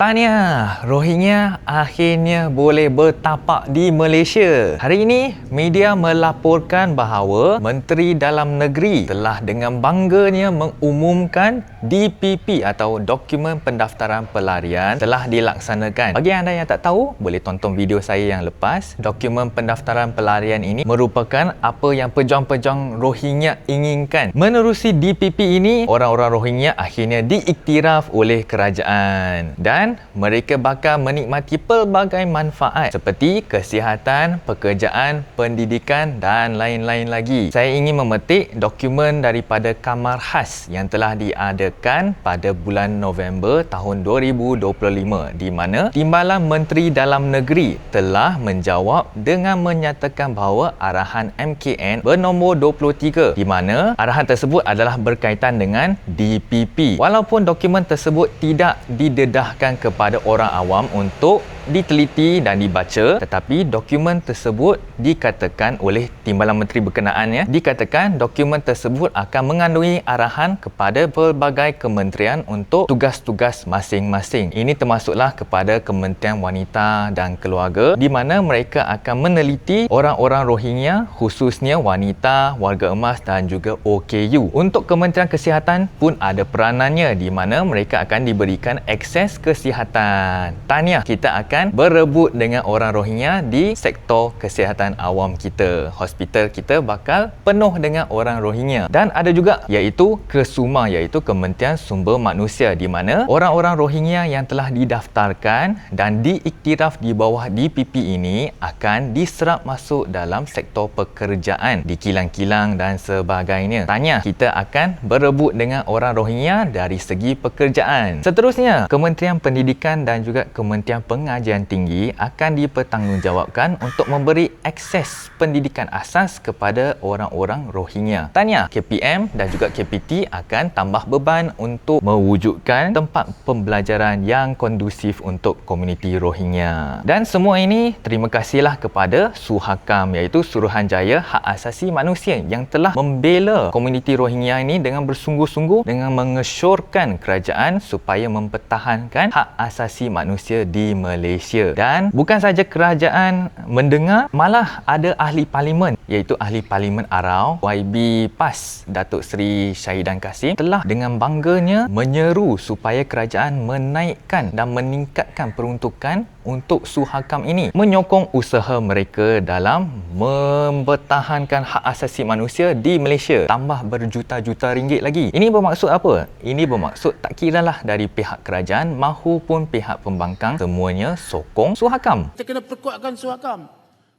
Tahniah, Rohingya akhirnya boleh bertapak di Malaysia. Hari ini, media melaporkan bahawa Menteri Dalam Negeri telah dengan bangganya mengumumkan DPP atau Dokumen Pendaftaran Pelarian telah dilaksanakan. Bagi anda yang tak tahu, boleh tonton video saya yang lepas. Dokumen Pendaftaran Pelarian ini merupakan apa yang pejuang-pejuang Rohingya inginkan. Menerusi DPP ini, orang-orang Rohingya akhirnya diiktiraf oleh kerajaan dan mereka bakal menikmati pelbagai manfaat seperti kesihatan, pekerjaan, pendidikan dan lain-lain lagi. Saya ingin memetik dokumen daripada Kamar Khas yang telah diadakan pada bulan November tahun 2025 di mana Timbalan Menteri Dalam Negeri telah menjawab dengan menyatakan bahawa arahan MKN bernombor 23 di mana arahan tersebut adalah berkaitan dengan DPP. Walaupun dokumen tersebut tidak didedahkan kepada orang awam untuk diteliti dan dibaca, tetapi dokumen tersebut dikatakan oleh Timbalan Menteri berkenaan dikatakan dokumen tersebut akan mengandungi arahan kepada pelbagai kementerian untuk tugas-tugas masing-masing. Ini termasuklah kepada Kementerian Wanita dan Keluarga di mana mereka akan meneliti orang-orang Rohingya, khususnya wanita, warga emas dan juga OKU. Untuk Kementerian Kesihatan pun ada peranannya di mana mereka akan diberikan akses kesihatan. Tahniah, kita akan berebut dengan orang Rohingya di sektor kesihatan awam kita. Hospital kita bakal penuh dengan orang Rohingya. Dan ada juga iaitu KESUMA, iaitu Kementerian Sumber Manusia di mana orang-orang Rohingya yang telah didaftarkan dan diiktiraf di bawah DPP ini akan diserap masuk dalam sektor pekerjaan di kilang-kilang dan sebagainya. Tahniah, kita akan berebut dengan orang Rohingya dari segi pekerjaan. Seterusnya, Kementerian Pendidikan dan juga Kementerian Pengajian Tinggi akan dipertanggungjawabkan untuk memberi akses pendidikan asas kepada orang-orang Rohingya. Tahniah, KPM dan juga KPT akan tambah beban untuk mewujudkan tempat pembelajaran yang kondusif untuk komuniti Rohingya. Dan semua ini terima kasihlah kepada Suhakam, iaitu Suruhanjaya Hak Asasi Manusia yang telah membela komuniti Rohingya ini dengan bersungguh-sungguh dengan mengesyorkan kerajaan supaya mempertahankan hak asasi manusia di Malaysia. Dan bukan saja kerajaan mendengar, malah ada ahli parlimen iaitu ahli parlimen Arau YB PAS Datuk Seri Syahidan Kasim telah dengan bangganya menyeru supaya kerajaan menaikkan dan meningkatkan peruntukan untuk Suhakam ini, menyokong usaha mereka dalam mempertahankan hak asasi manusia di Malaysia, tambah berjuta-juta ringgit lagi. Ini bermaksud apa? Ini bermaksud tak kiralah dari pihak kerajaan maupun pihak pembangkang, semuanya sokong Suhakam. Kita kena perkuatkan Suhakam.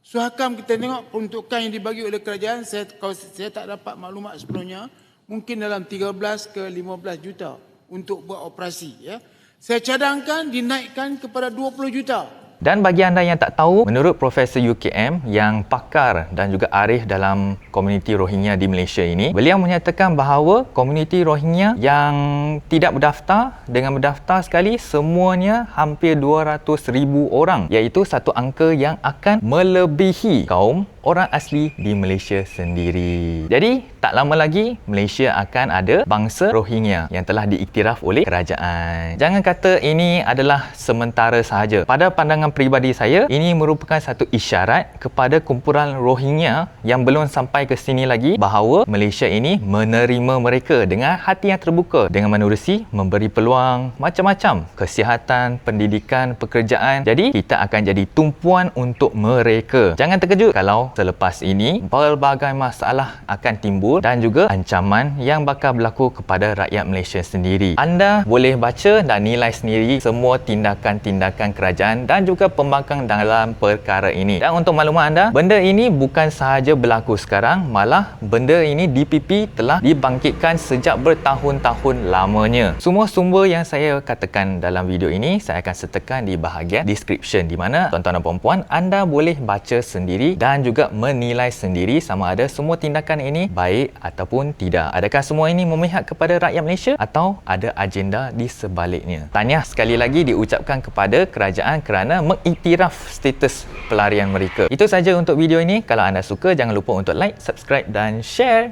Suhakam kita tengok peruntukan yang dibagi oleh kerajaan, kalau saya tak dapat maklumat sepenuhnya, mungkin dalam 13 ke 15 juta untuk buat operasi. Ya. Saya cadangkan dinaikkan kepada 20 juta. Dan bagi anda yang tak tahu, menurut Profesor UKM yang pakar dan juga arif dalam komuniti Rohingya di Malaysia ini, beliau menyatakan bahawa komuniti Rohingya yang tidak berdaftar dengan berdaftar sekali semuanya hampir 200,000 orang, iaitu satu angka yang akan melebihi kaum orang asli di Malaysia sendiri. Jadi, tak lama lagi Malaysia akan ada bangsa Rohingya yang telah diiktiraf oleh kerajaan. Jangan kata ini adalah sementara sahaja. Pada pandangan peribadi saya, ini merupakan satu isyarat kepada kumpulan Rohingya yang belum sampai ke sini lagi bahawa Malaysia ini menerima mereka dengan hati yang terbuka, dengan menerusi memberi peluang macam-macam, kesihatan, pendidikan, pekerjaan. Jadi, kita akan jadi tumpuan untuk mereka. Jangan terkejut kalau selepas ini pelbagai masalah akan timbul dan juga ancaman yang bakal berlaku kepada rakyat Malaysia sendiri. Anda boleh baca dan nilai sendiri semua tindakan-tindakan kerajaan dan juga pembangkang dalam perkara ini. Dan untuk maklumat anda, benda ini bukan sahaja berlaku sekarang, malah benda ini DPP telah dibangkitkan sejak bertahun-tahun lamanya. Semua sumber yang saya katakan dalam video ini saya akan sertakan di bahagian description di mana tuan-tuan dan puan-puan anda boleh baca sendiri dan juga menilai sendiri sama ada semua tindakan ini baik ataupun tidak. Adakah semua ini memihak kepada rakyat Malaysia atau ada agenda di sebaliknya? Tahniah sekali lagi diucapkan kepada kerajaan kerana mengiktiraf status pelarian mereka. Itu saja untuk video ini. Kalau anda suka, jangan lupa untuk like, subscribe dan share.